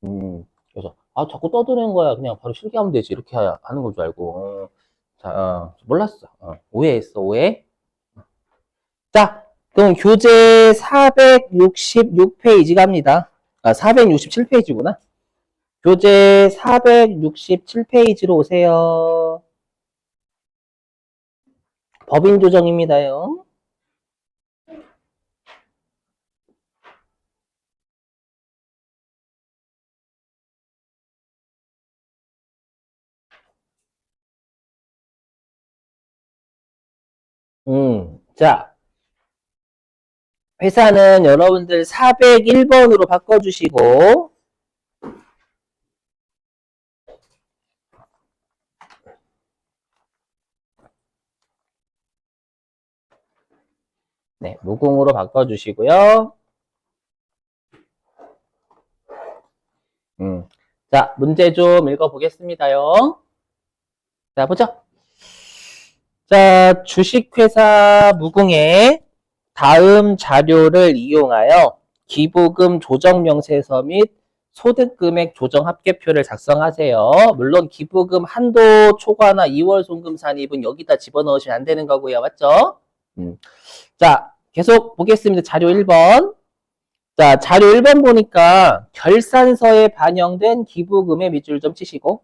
그래서, 자꾸 떠드는 거야. 그냥 바로 실기하면 되지. 이렇게 하는 걸 줄 알고. 자, 몰랐어. 오해했어, 오해. 자, 그럼 교재 466페이지 갑니다. 467페이지구나. 교재 467페이지로 오세요. 법인 조정입니다요. 자, 회사는 여러분들 401번으로 바꿔주시고, 네, 무궁으로 바꿔주시고요. 자, 문제 좀 읽어보겠습니다요. 자, 보죠. 자, 주식회사 무궁의 다음 자료를 이용하여 기부금 조정 명세서 및 소득금액 조정 합계표를 작성하세요. 물론 기부금 한도 초과나 2월 송금 산입은 여기다 집어넣으시면 안 되는 거고요. 맞죠? 자, 계속 보겠습니다. 자료 1번. 자, 자료 1번 보니까 결산서에 반영된 기부금의 밑줄 좀 치시고,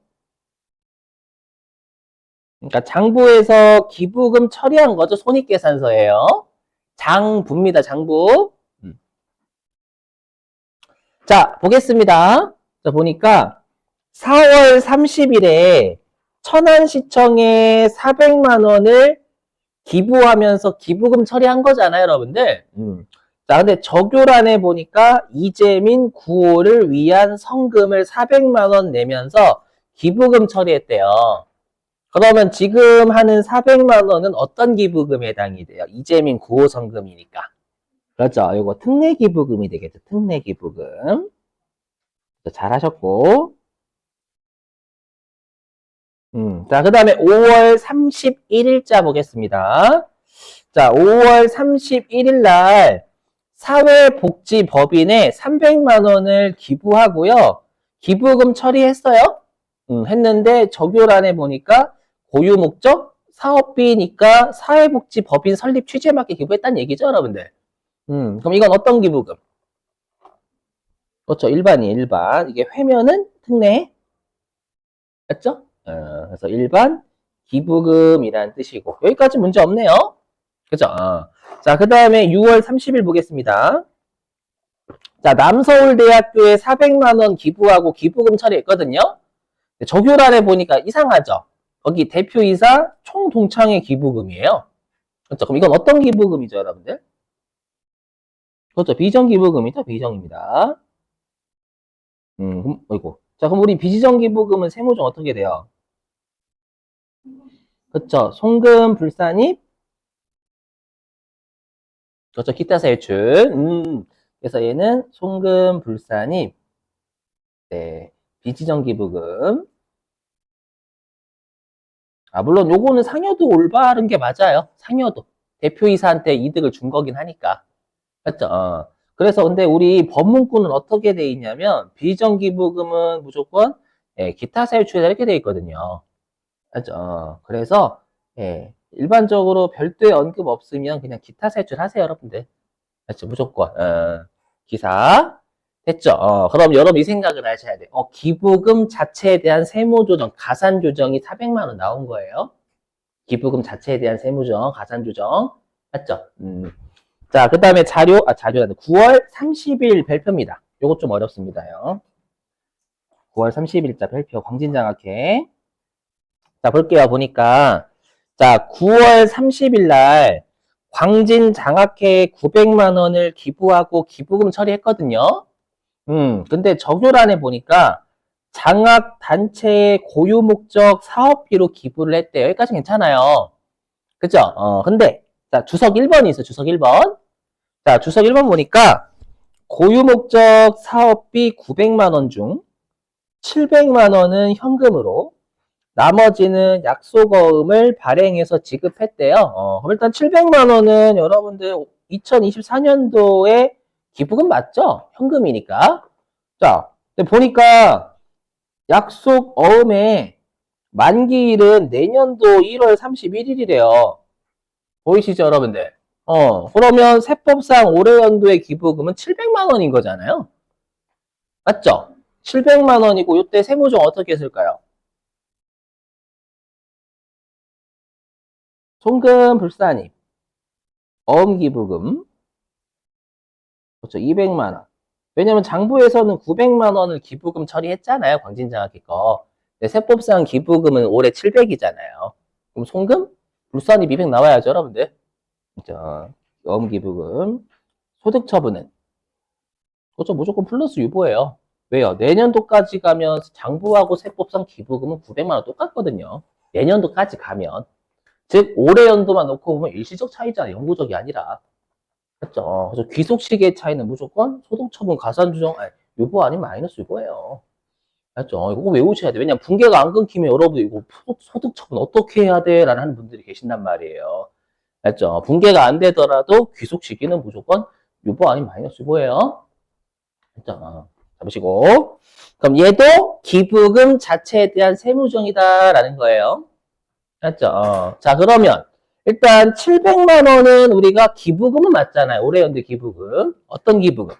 그러니까 장부에서 기부금 처리한 거죠. 손익계산서예요. 장부입니다. 장부. 자, 보겠습니다. 자, 보니까 4월 30일에 천안시청에 400만 원을 기부하면서 기부금 처리한 거잖아요, 여러분들. 자, 근데 적요란에 보니까 이재민 9호를 위한 성금을 400만 원 내면서 기부금 처리했대요. 그러면 지금 하는 400만 원은 어떤 기부금에 해당이 돼요? 이재민 9호 성금이니까. 그렇죠. 이거 특례기부금이 되겠죠. 특례기부금. 잘하셨고. 자, 그 다음에 5월 31일자 보겠습니다. 자, 5월 31일 날 사회복지법인에 300만 원을 기부하고요. 기부금 처리했어요. 했는데 적요란에 보니까 고유 목적 사업비니까 사회복지법인 설립 취지에 맞게 기부했다는 얘기죠, 여러분들. 그럼 이건 어떤 기부금? 그렇죠. 일반이에요, 일반. 이게 회면은 특례. 맞죠? 그래서 일반 기부금이라는 뜻이고. 여기까지 문제 없네요. 그죠? 자, 그 다음에 6월 30일 보겠습니다. 자, 남서울대학교에 400만 원 기부하고 기부금 처리했거든요. 적요란에 보니까 이상하죠? 거기 대표이사 총동창회 기부금이에요. 그렇죠? 그럼 이건 어떤 기부금이죠, 여러분들? 그렇죠. 비정기부금이죠. 비정입니다. 어이고. 자, 그럼 우리 비지정 기부금은 세무정 어떻게 돼요? 그렇죠. 송금, 불산입, 그렇죠. 기타 세출. 그래서 얘는 송금, 불산입, 네, 비지정 기부금. 물론 요거는 상여도 올바른 게 맞아요. 상여도. 대표이사한테 이득을 준 거긴 하니까. 맞죠? 그래서 근데 우리 법문구는 어떻게 돼 있냐면 비정기부금은 무조건 기타 사유치에다 이렇게 돼 있거든요. 맞죠? 그래서 일반적으로 별도의 언급 없으면 그냥 기타 사유치 하세요, 여러분들. 맞죠? 무조건. 기사. 됐죠? 그럼 여러분 이 생각을 하셔야 돼요. 기부금 자체에 대한 세무조정, 가산조정이 400만 원 나온 거예요. 기부금 자체에 대한 세무조정, 가산조정. 맞죠? 자, 그 다음에 자료는 9월 30일 발표입니다. 요거 좀 어렵습니다요. 9월 30일자 발표, 광진장학회. 자, 볼게요. 보니까, 자, 9월 30일 날 광진장학회에 900만 원을 기부하고 기부금 처리했거든요. 근데 적요란에 보니까 장학 단체의 고유 목적 사업비로 기부를 했대요. 여기까지 괜찮아요. 그죠? 근데, 자, 주석 1번이 있어요. 주석 1번. 자, 주석 1번 보니까 고유 목적 사업비 900만 원 중 700만 원은 현금으로 나머지는 약속어음을 발행해서 지급했대요. 그럼 일단 700만 원은 여러분들 2024년도에 기부금 맞죠? 현금이니까. 자, 근데 보니까 약속 어음에 만기일은 내년도 1월 31일이래요. 보이시죠, 여러분들? 그러면 세법상 올해 연도의 기부금은 700만 원인 거잖아요. 맞죠? 700만 원이고 이때 세무정 어떻게 쓸까요? 송금 불산입, 어음 기부금, 그렇죠, 200만 원. 왜냐면 장부에서는 900만 원을 기부금 처리했잖아요, 광진장학회 거. 근데 세법상 기부금은 올해 700이잖아요. 그럼 송금? 불산입 200 나와야죠, 여러분들. 자, 어음 기부금, 소득 처분은 그렇죠, 무조건 플러스 유보예요. 왜요? 내년도까지 가면 장부하고 세법상 기부금은 900만 원 똑같거든요. 내년도까지 가면. 즉 올해 연도만 놓고 보면 일시적 차이잖아요. 영구적이 아니라. 맞죠? 그래서 귀속시기의 차이는 무조건 소득처분 가산주정 아니, 유보 아니면 마이너스 유보예요. 맞죠? 이거 외우셔야 돼. 왜냐면 분계가 안 끊기면 여러분 이거 소득처분 어떻게 해야 돼? 라는 하는 분들이 계신단 말이에요. 맞죠? 분계가 안 되더라도 귀속시기는 무조건 유보 아니면 마이너스 유보예요. 맞죠? 잡으시고. 그럼 얘도 기부금 자체에 대한 세무정이다라는 거예요. 맞죠? 자, 그러면 일단 700만 원은 우리가 기부금은 맞잖아요. 올해 연대 기부금. 어떤 기부금?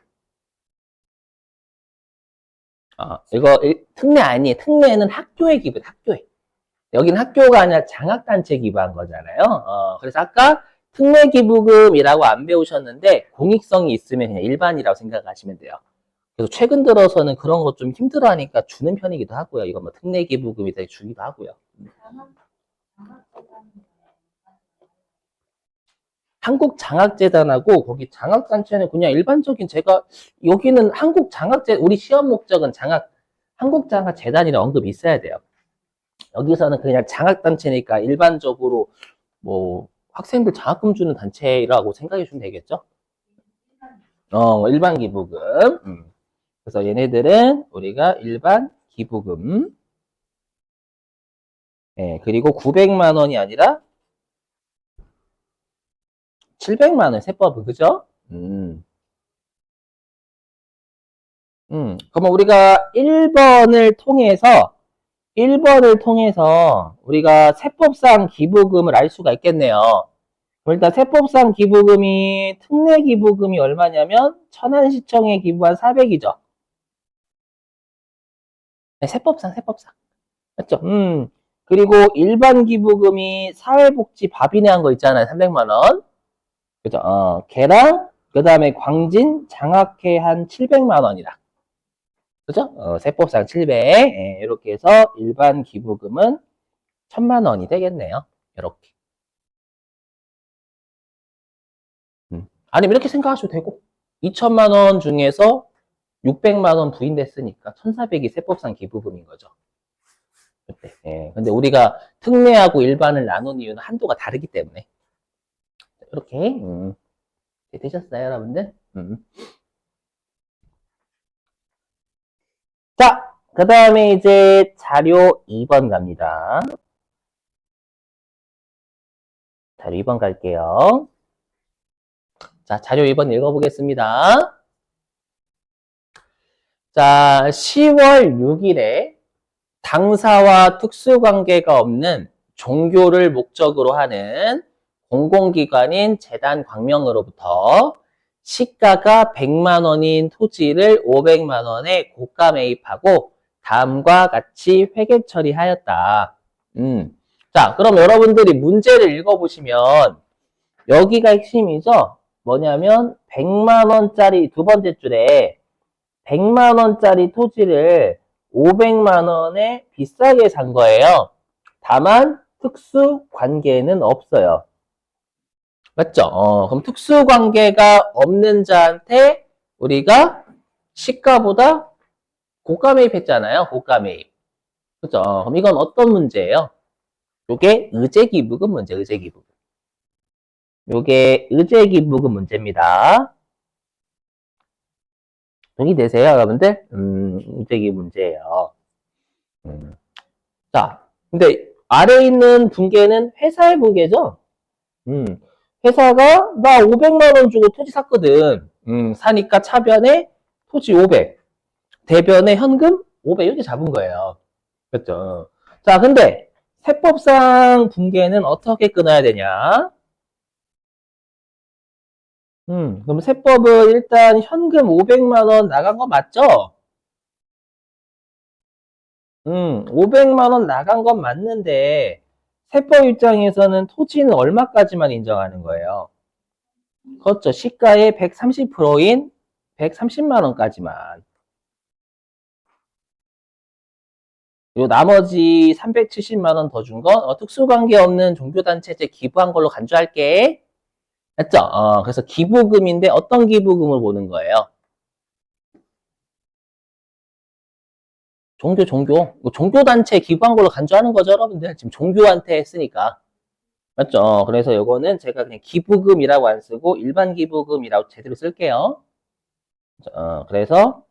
이거 특례 아니에요. 특례는 학교의 기부, 학교에. 여기는 학교가 아니라 장학단체 기부한 거잖아요. 그래서 아까 특례 기부금이라고 안 배우셨는데 공익성이 있으면 그냥 일반이라고 생각하시면 돼요. 그래서 최근 들어서는 그런 거 좀 힘들어하니까 주는 편이기도 하고요. 이거 뭐 특례 기부금이 되게 주기도 하고요. 한국장학재단하고 거기 장학단체는 그냥 일반적인 제가 여기는 한국장학재 우리 시험 목적은 한국장학재단이라 언급이 있어야 돼요. 여기서는 그냥 장학단체니까 일반적으로 뭐 학생들 장학금 주는 단체라고 생각해 주면 되겠죠? 일반 기부금. 그래서 얘네들은 우리가 일반 기부금. 예, 그리고 900만 원이 아니라 700만 원 세법은 그죠? 그러면 우리가 1번을 통해서 우리가 세법상 기부금을 알 수가 있겠네요. 일단 세법상 기부금이 특례 기부금이 얼마냐면 천안시청에 기부한 400이죠. 네, 세법상 맞죠? 그리고 일반 기부금이 사회복지 밥이네 한 거 있잖아요. 300만 원. 그죠? 걔랑 그다음에 광진 장학회 한 700만 원이다. 그죠? 세법상 700. 예, 이렇게 해서 일반 기부금은 1000만 원이 되겠네요. 이렇게. 아니면 이렇게 생각하셔도 되고 2천만 원 중에서 600만 원 부인됐으니까 1,400이 세법상 기부금인 거죠. 그때. 예. 근데 우리가 특례하고 일반을 나눈 이유는 한도가 다르기 때문에 이렇게 되셨어요, 여러분들? 자, 그 다음에 이제 자료 2번 갑니다. 자료 2번 갈게요. 자, 자료 2번 읽어보겠습니다. 자, 10월 6일에 당사와 특수관계가 없는 종교를 목적으로 하는 공공기관인 재단 광명으로부터 시가가 100만 원인 토지를 500만 원에 고가 매입하고 다음과 같이 회계 처리하였다. 자, 그럼 여러분들이 문제를 읽어보시면 여기가 핵심이죠. 뭐냐면 100만 원짜리 두 번째 줄에 100만 원짜리 토지를 500만 원에 비싸게 산 거예요. 다만 특수 관계는 없어요. 맞죠? 그럼 특수 관계가 없는 자한테 우리가 시가보다 고가 매입했잖아요. 고가 매입. 그죠? 그럼 이건 어떤 문제예요? 요게 의제기부금 문제, 의제기부금. 요게 의제기부금 문제입니다. 동의되세요, 여러분들? 의제기 문제예요. 자, 근데 아래 있는 분계는 회사의 분계죠? 회사가 나 500만 원 주고 토지 샀거든. 사니까 차변에 토지 500. 대변에 현금 500 이렇게 잡은 거예요. 그렇죠? 자, 근데 세법상 붕괴는 어떻게 끊어야 되냐? 그럼 세법은 일단 현금 500만 원 나간 거 맞죠? 500만 원 나간 건 맞는데 세법 입장에서는 토지는 얼마까지만 인정하는 거예요? 그렇죠. 시가의 130%인 130만 원까지만. 요 나머지 370만 원 더 준 건 특수관계 없는 종교단체에 기부한 걸로 간주할게. 맞죠? 그래서 기부금인데 어떤 기부금을 보는 거예요? 종교. 종교단체에 기부한 걸로 간주하는 거죠, 여러분들. 지금 종교한테 했으니까. 맞죠? 그래서 요거는 제가 그냥 기부금이라고 안 쓰고 일반 기부금이라고 제대로 쓸게요. 그래서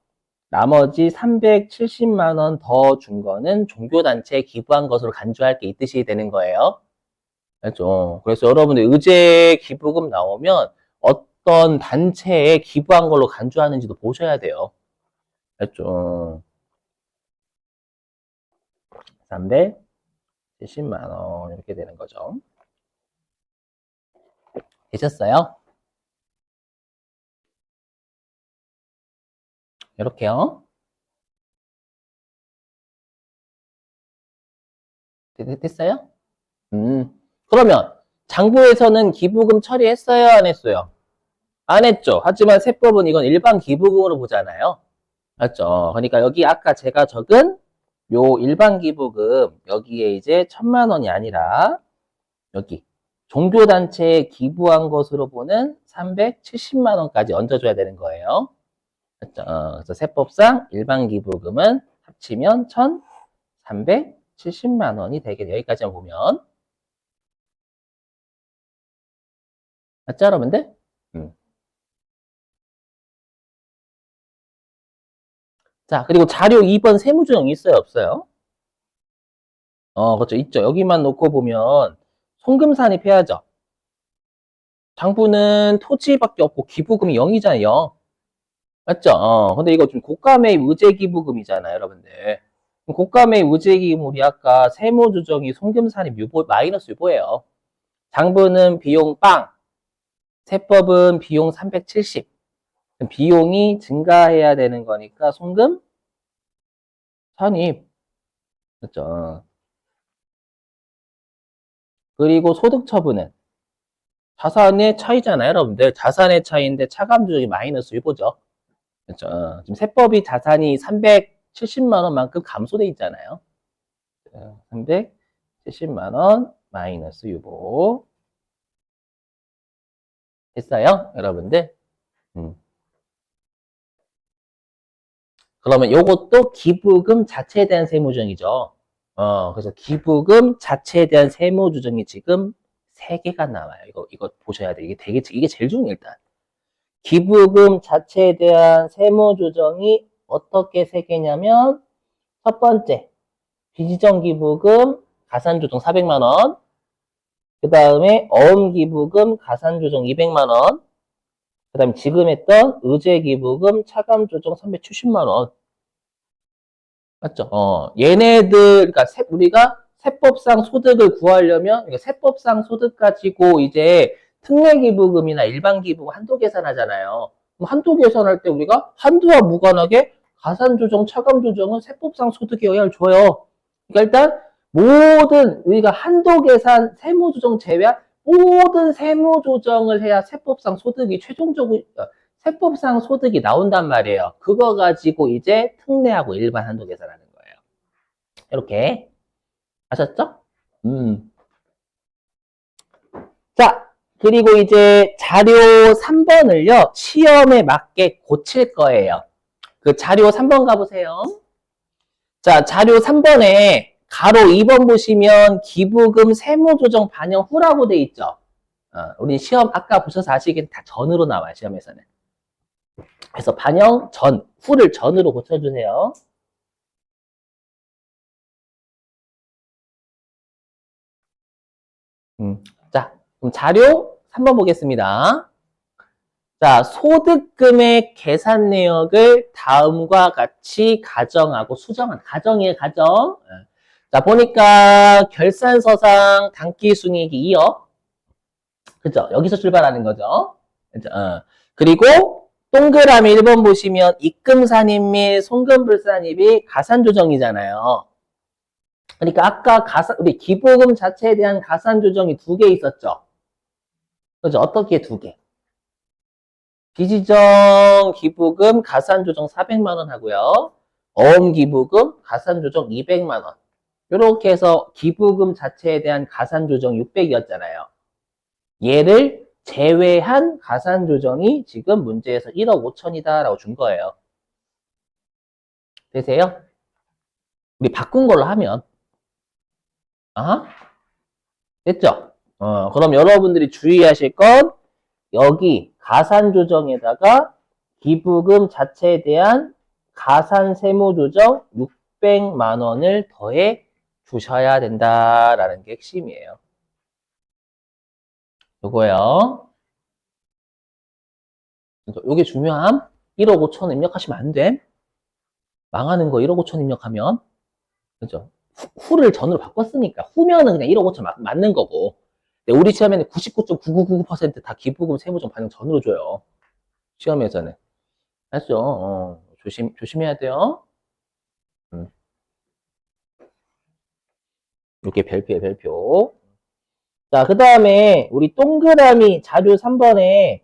나머지 370만 원 더 준 거는 종교단체에 기부한 것으로 간주할게 이 뜻이 되는 거예요. 알죠? 그래서 여러분들 의제 기부금 나오면 어떤 단체에 기부한 걸로 간주하는지도 보셔야 돼요. 알죠? 370만 원 이렇게 되는 거죠. 되셨어요? 이렇게요. 됐어요? 그러면 장부에서는 기부금 처리했어요? 안 했어요? 안 했죠. 하지만 세법은 이건 일반 기부금으로 보잖아요. 맞죠? 그러니까 여기 아까 제가 적은 요 일반 기부금 여기에 이제 1,000만 원이 아니라 여기 종교단체에 기부한 것으로 보는 370만 원까지 얹어줘야 되는 거예요. 맞죠? 그래서 세법상 일반 기부금은 합치면 1,370만 원이 되게 여기까지만 보면 맞죠, 여러분들? 음. 자, 그리고 자료 2번 세무조정 있어요, 없어요? 그렇죠. 있죠. 여기만 놓고 보면 송금산입해야죠. 장부는 토지밖에 없고 기부금이 0이잖아요. 맞죠? 근데 이거 좀 고가매입 의제기부금이잖아요, 여러분들. 고가매입 의제기금 우리 아까 세무조정이 송금산입 유보 마이너스 유보예요. 장부는 비용 빵, 세법은 비용 370. 비용이 증가해야 되는 거니까 송금 산입. 그렇죠? 그리고 소득 처분은 자산의 차이잖아요, 여러분들. 자산의 차이인데 차감 조정이 마이너스 유보죠. 그렇죠? 지금 세법이 자산이 370만 원만큼 감소돼 있잖아요. 370만 원 마이너스 유보. 됐어요, 여러분들? 음. 그러면 요것도 기부금 자체에 대한 세무조정이죠. 그래서 기부금 자체에 대한 세무조정이 지금 3개가 나와요. 이거 보셔야 돼요. 이게 제일 중요해, 일단. 기부금 자체에 대한 세무조정이 어떻게 3개냐면, 첫 번째, 비지정기부금 가산조정 400만 원. 그 다음에 어음기부금 가산조정 200만 원. 그 다음에 지금 했던 의제기부금 차감조정 370만 원. 맞죠? 얘네들, 그러니까 우리가 세법상 소득을 구하려면, 그러니까 세법상 소득 가지고 이제 특례기부금이나 일반기부금 한도 계산하잖아요. 그럼 한도 계산할 때 우리가 한도와 무관하게 가산조정, 차감조정은 세법상 소득에 영향을 줘요. 그러니까 일단 모든 우리가 한도 계산, 세무조정 제외한 모든 세무조정을 해야 세법상 소득이 최종적으로 세법상 소득이 나온단 말이에요. 그거 가지고 이제 특례하고 일반 한도 계산하는 거예요. 이렇게 아셨죠? 음. 자, 그리고 이제 자료 3번을요. 시험에 맞게 고칠 거예요. 그 자료 3번 가보세요. 자, 자료 3번에 가로 2번 보시면 기부금 세무조정 반영 후라고 돼 있죠. 우리 시험 아까 보셔서 아시겠지만 다 전으로 나와요, 시험에서는. 그래서 반영 전, 후를 전으로 고쳐주세요. 자, 그럼 자료 3번 보겠습니다. 자, 소득금액 계산 내역을 다음과 같이 가정하고 수정한 가정이에요, 가정. 자, 보니까 결산서상 당기순이익이 2억. 그죠? 여기서 출발하는 거죠. 그죠? 그리고 동그라미 1번 보시면 입금산입 및 송금불산입이 가산조정이잖아요. 그러니까 아까 우리 기부금 자체에 대한 가산조정이 2개 있었죠. 그죠? 어떻게 2개? 비지정 기부금 가산조정 400만 원 하고요. 어음기부금 가산조정 200만 원. 이렇게 해서 기부금 자체에 대한 가산조정 600이었잖아요. 얘를 제외한 가산조정이 지금 문제에서 1억 5천이다 라고 준 거예요. 되세요? 우리 바꾼 걸로 하면 아 됐죠? 그럼 여러분들이 주의하실 건 여기 가산조정에다가 기부금 자체에 대한 가산세무조정 600만 원을 더해 주셔야 된다라는 게 핵심이에요. 요거요. 요게 중요함. 1억 5천 입력하시면 안 돼. 망하는 거 1억 5천 입력하면. 그죠? 후를 전으로 바꿨으니까. 후면은 그냥 1억 5천 맞는 거고. 근데 우리 시험에는 99.999%다 기부금 세무조정 반영 전으로 줘요. 시험에서는. 알죠? 조심해야 돼요. 이렇게 별표에 별표. 자, 그 다음에 우리 동그라미 자료 3번에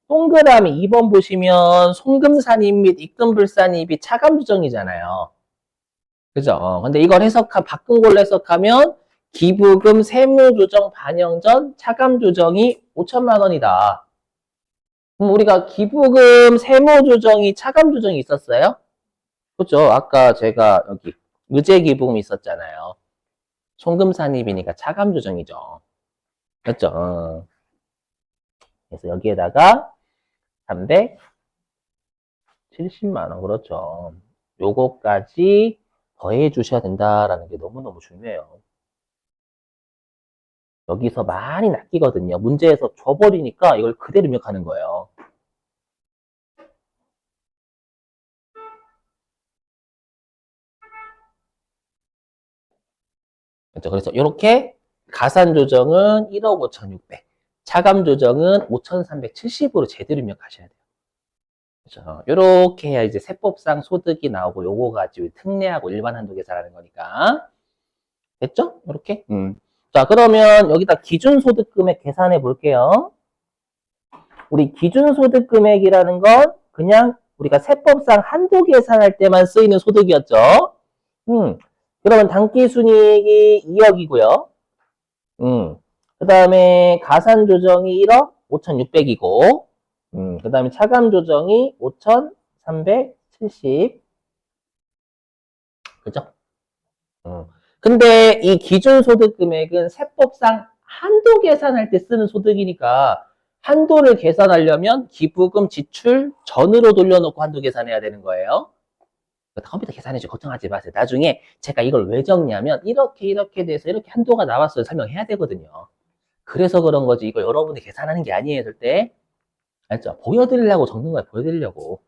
동그라미 2번 보시면 송금산입 및 입금불산입이 차감조정이잖아요. 그죠? 근데 이걸 바꾼 걸로 해석하면 기부금 세무조정 반영 전 차감조정이 5천만 원이다. 그럼 우리가 기부금 세무조정이 차감조정이 있었어요? 그죠? 아까 제가 여기 의제기부금 있었잖아요. 송금산입이니까 차감조정이죠. 맞죠? 그래서 여기에다가 370만 원, 그렇죠. 요거까지 더해 주셔야 된다라는 게 너무너무 중요해요. 여기서 많이 낚이거든요. 문제에서 줘버리니까 이걸 그대로 입력하는 거예요. 그렇죠. 그래서 이렇게 가산 조정은 1억 5,600, 차감 조정은 5,370으로 제대로 입력하셔야 돼요. 그렇죠. 이렇게 해야 이제 세법상 소득이 나오고 요거 가지고 특례하고 일반 한도 계산하는 거니까. 됐죠? 이렇게. 자, 그러면 여기다 기준소득금액 계산해 볼게요. 우리 기준소득금액이라는 건 그냥 우리가 세법상 한도 계산할 때만 쓰이는 소득이었죠. 그러면 당기순이익이 2억이고요. 그 다음에 가산조정이 1억 5,600이고, 그 다음에 차감조정이 5,370. 그죠? 근데 이 기준소득 금액은 세법상 한도 계산할 때 쓰는 소득이니까 한도를 계산하려면 기부금 지출 전으로 돌려놓고 한도 계산해야 되는 거예요. 컴퓨터 계산해줘. 걱정하지 마세요. 나중에 제가 이걸 왜 적냐면 이렇게 돼서 이렇게 한도가 나왔어요. 설명해야 되거든요. 그래서 그런 거지. 이거 여러분이 계산하는 게 아니에요. 절대. 알죠? 보여드리려고 적는 거야. 보여드리려고.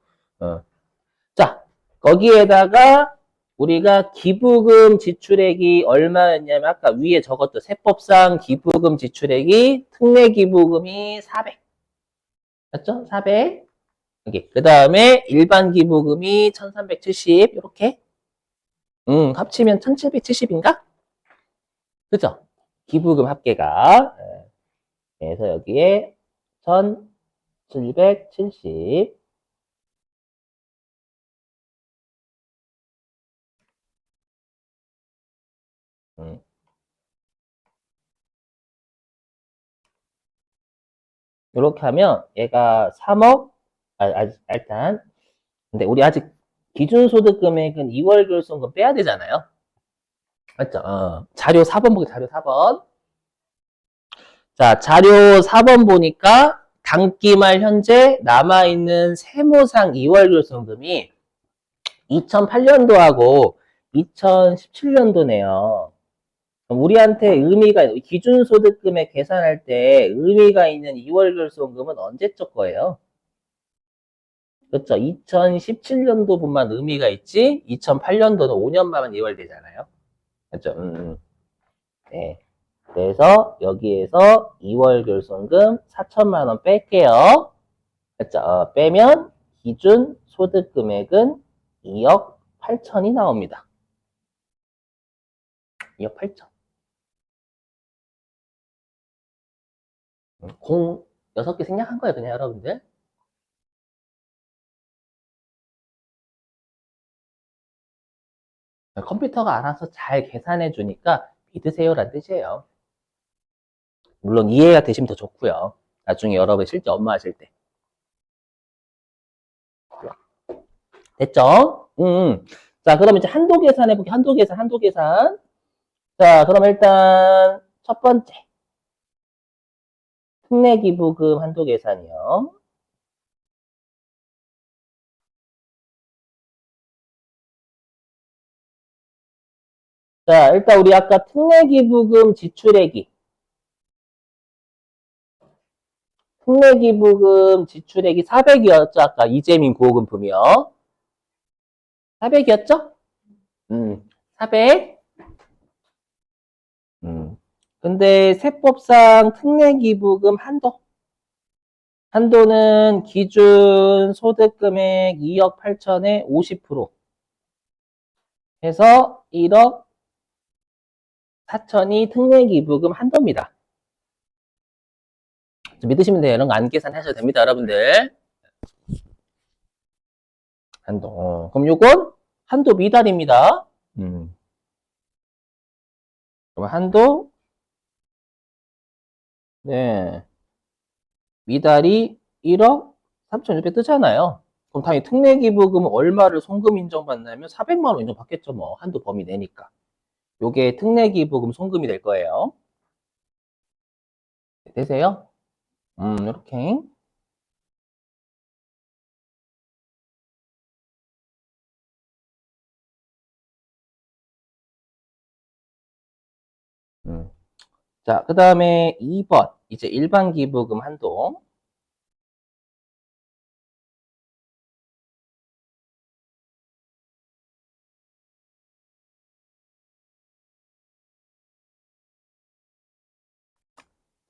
자, 거기에다가 우리가 기부금 지출액이 얼마였냐면 아까 위에 적었던 세법상 기부금 지출액이 특례 기부금이 400. 맞죠? 400. 여기. 그 다음에 일반 기부금이 1370. 이렇게. 합치면 1770인가? 그죠? 기부금 합계가. 그래서 여기에 1770. 이렇게 하면 얘가 3억, 일단, 근데 우리 아직 기준소득 금액은 2월 결손금 빼야 되잖아요. 맞죠? 자료 4번 보기 자료 4번. 자, 자료 4번 보니까 당기말 현재 남아있는 세무상 2월 결손금이 2008년도하고 2017년도네요. 우리한테 의미가, 기준소득금액 계산할 때 의미가 있는 2월 결손금은 언제적 거예요? 그렇죠. 2017년도분만 의미가 있지, 2008년도는 5년만 이월되잖아요. 그렇죠. 네. 그래서 여기에서 2월 결손금 4천만 원 뺄게요. 그렇죠. 빼면 기준 소득 금액은 2억 8천이 나옵니다. 2억 8천. 공 6개 생략한 거예요, 그냥 여러분들. 컴퓨터가 알아서 잘 계산해 주니까 믿으세요라는 뜻이에요. 물론 이해가 되시면 더 좋고요. 나중에 여러분 실제 업무하실 때. 됐죠? 자, 그럼 이제 한도 계산 해볼게요. 한도 계산, 한도 계산. 자, 그럼 일단 첫 번째. 특례기부금 한도 계산이요. 자, 일단 우리 아까 특례기부금 지출액이. 특례기부금 지출액이 400이었죠? 아까 이재민 구호금품이요. 400이었죠? 400. 근데 세법상 특례기부금 한도는 기준 소득금액 2억 8천에 50% 해서 1억 4천이 특례기부금 한도입니다. 믿으시면 돼요. 이런 거 안 계산하셔도 됩니다, 여러분들. 한도. 그럼 요건 한도 미달입니다. 그럼 한도, 네. 미달이 1억 3,600 뜨잖아요. 그럼 당연히 특례기부금은 얼마를 송금 인정받나면 400만 원 인정받겠죠, 뭐. 한도 범위 내니까. 요게 특례기부금 송금이 될 거예요. 되세요? 이렇게. 음. 자, 그 다음에 2번. 이제 일반 기부금 한도.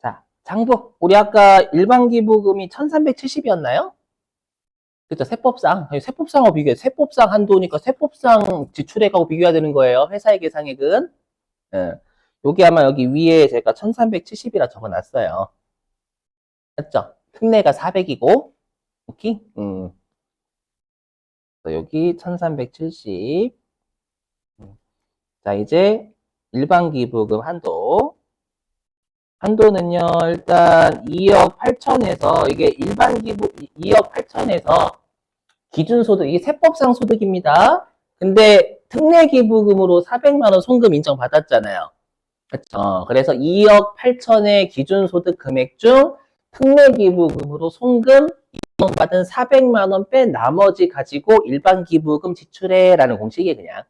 자, 장부. 우리 아까 일반 기부금이 1370이었나요? 그죠? 세법상하고 비교해. 세법상 한도니까 세법상 지출액하고 비교해야 되는 거예요. 회사의 계상액은. 예. 요게 아마 여기 위에 제가 1370이라 적어 놨어요. 맞죠? 특례가 400이고, 오케이? 여기 1370. 자, 이제 일반 기부금 한도. 한도는요, 일단 2억 8천에서, 이게 일반 기부, 2억 8천에서 기준소득, 이게 세법상 소득입니다. 근데 특례기부금으로 400만 원 송금 인정받았잖아요. 그렇죠. 그래서 2억 8천의 기준소득 금액 중 특례기부금으로 송금 인정받은 400만 원 뺀 나머지 가지고 일반 기부금 지출해라는 공식이 그냥.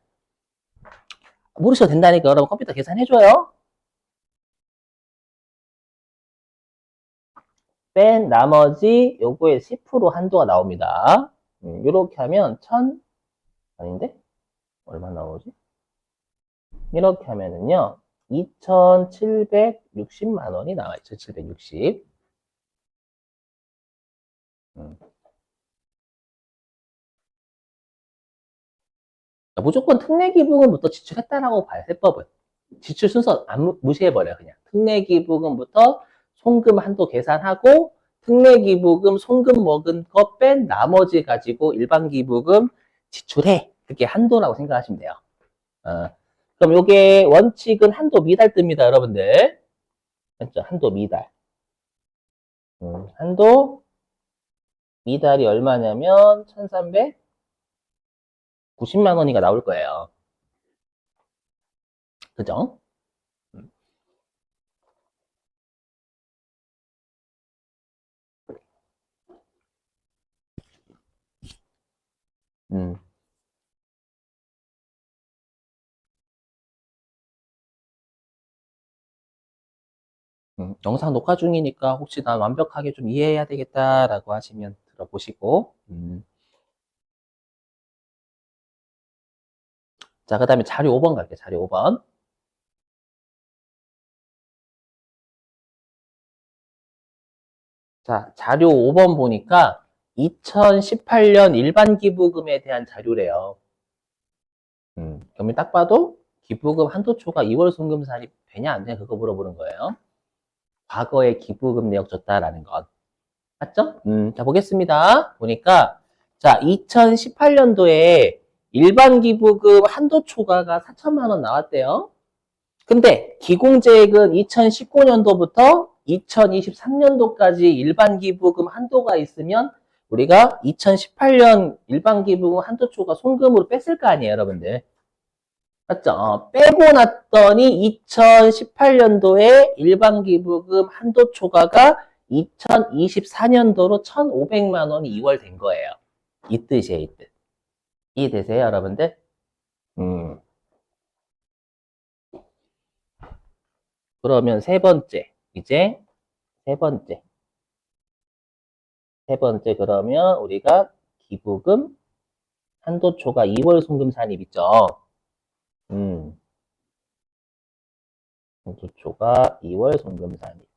모르셔도 된다니까 여러분 컴퓨터 계산해줘요. 뺀 나머지 요거에 10% 한도가 나옵니다. 이렇게 하면 1000 아닌데? 얼마 나오지? 이렇게 하면은요. 2,760만 원이 나와요. 2,760. 무조건 특례기부금부터 지출했다라고 봐요. 세법은. 지출 순서 안 무시해버려요. 그냥. 특례기부금부터 송금 한도 계산하고 특례기부금 송금 먹은 거 뺀 나머지 가지고 일반기부금 지출해. 그게 한도라고 생각하시면 돼요. 어. 그럼 요게 원칙은 한도 미달 뜹니다. 여러분들. 맞죠? 한도 미달. 한도 미달이 얼마냐면 1,390만 원이가 나올 거예요. 그죠? 음. 영상 녹화 중이니까 혹시 난 완벽하게 좀 이해해야 되겠다라고 하시면 들어보시고, 자, 그 다음에 자료 5번 갈게요. 자료 5번. 자, 자료 5번 보니까 2018년 일반 기부금에 대한 자료래요. 그러면 딱 봐도 기부금 한도초가 2월 송금산이 되냐 안 되냐 그거 물어보는 거예요. 과거에 기부금 내역 줬다라는 건. 맞죠? 자, 보겠습니다. 보니까, 자, 2018년도에 일반 기부금 한도 초과가 4천만 원 나왔대요. 근데 기공제액은 2019년도부터 2023년도까지 일반 기부금 한도가 있으면 우리가 2018년 일반 기부금 한도 초과 송금으로 뺐을 거 아니에요, 여러분들. 맞죠? 빼고 났더니 2018년도에 일반 기부금 한도 초과가 2024년도로 1,500만 원이 2월 된 거예요. 이 뜻이에요, 이 뜻. 이해되세요, 여러분들? 그러면 세 번째, 이제 세 번째. 세 번째, 그러면 우리가 기부금 한도 초과 2월 송금 산입 있죠? 한도 초과 2월 송금 산입.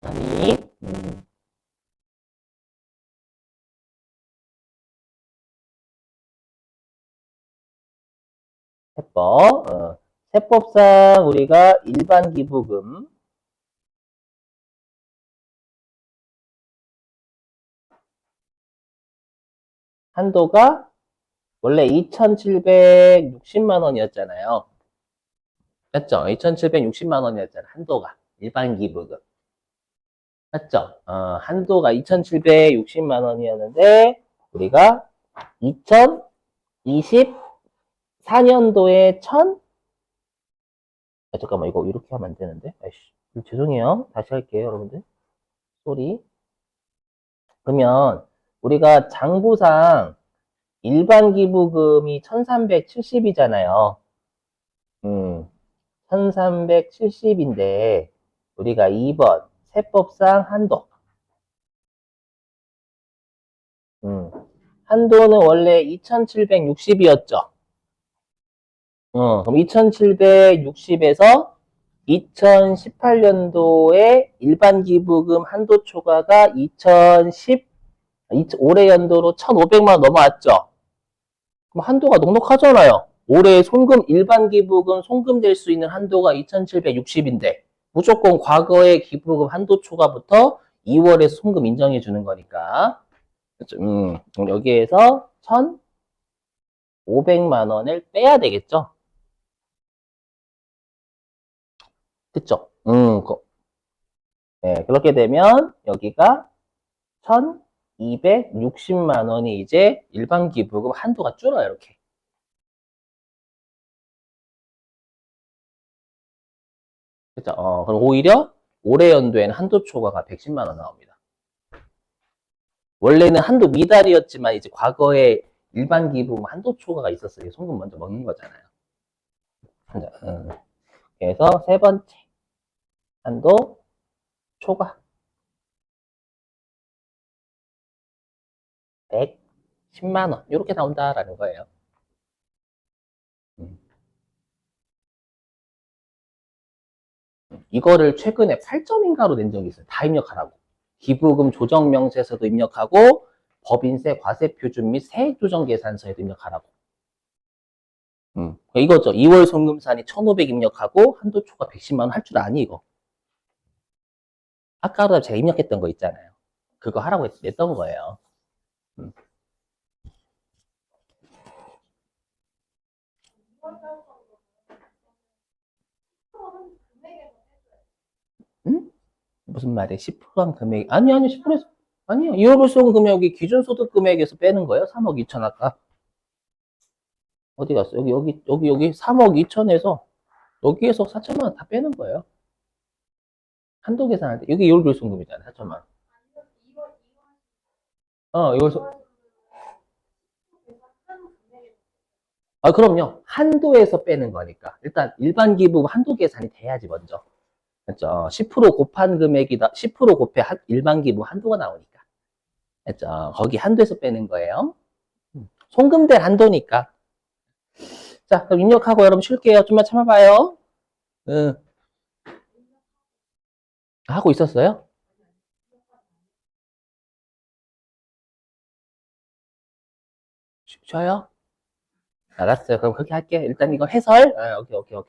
산입, 세법, 세법상 우리가 일반 기부금 한도가 원래 2,760만 원이었잖아요. 맞죠? 2,760만 원이었잖아요. 한도가. 일반 기부금. 맞죠? 한도가 2,760만 원이었는데, 우리가 2024년도에 잠깐만, 이거 이렇게 하면 안 되는데? 아이씨, 죄송해요. 다시 할게요, 여러분들. 쏘리. 그러면, 우리가 장부상 일반 기부금이 1,370이잖아요. 1370인데, 우리가 2번, 세법상 한도. 한도는 원래 2760이었죠. 그럼 2760에서 2018년도에 일반 기부금 한도 초과가 올해 연도로 1,500만 원 넘어왔죠. 그럼 한도가 넉넉하잖아요. 올해 송금, 일반 기부금 송금될 수 있는 한도가 2760인데, 무조건 과거의 기부금 한도 초과부터 2월에 송금 인정해 주는 거니까. 여기에서 1,500만 원을 빼야 되겠죠? 그쵸? 네, 그렇게 되면 여기가 1,260만 원이 이제 일반 기부금 한도가 줄어요, 이렇게. 그쵸? 그럼 오히려 올해 연도에는 한도 초과가 110만 원 나옵니다. 원래는 한도 미달이었지만 이제 과거에 일반 기부금 한도 초과가 있었어요. 송금 먼저 먹는 거잖아요. 그래서 세 번째 한도 초과 110만 원 이렇게 나온다라는 거예요. 이거를 최근에 8점인가로 낸 적이 있어요. 다 입력하라고. 기부금 조정 명세서도 입력하고 법인세 과세표준 및 세액조정계산서에도 입력하라고. 이거죠. 2월 송금산이 1,500 입력하고 한도 초과 110만 원 할 줄 아니 이거. 아까도 제가 입력했던 거 있잖아요. 그거 하라고 냈던 거예요. 응? 무슨 말이에요? 10%한 금액. 아니, 10%에서. 아니요. 2월 불소금 금액이 기준소득 금액에서 빼는 거예요. 3억 2천 아까. 어디 갔어? 여기 3억 2천에서 여기에서 4천만 원 다 빼는 거예요. 한도 계산할 때. 여기 2월 불소금이잖아. 4천만 원. 2월 그럼요. 한도에서 빼는 거니까. 일단 일반 기부 한도 계산이 돼야지 먼저. 그렇죠? 10% 곱한 금액이다. 10% 곱해 일반 기부 한도가 나오니까. 했죠. 거기 한도에서 빼는 거예요. 송금될 한도니까. 자, 그럼 입력하고 여러분 쉴게요. 좀만 참아봐요. 응, 하고 있었어요? 쉬어요? 알았어요. 그럼 그렇게 할게. 일단 이거 해설. 아, 오케이, 오케이, 오케이.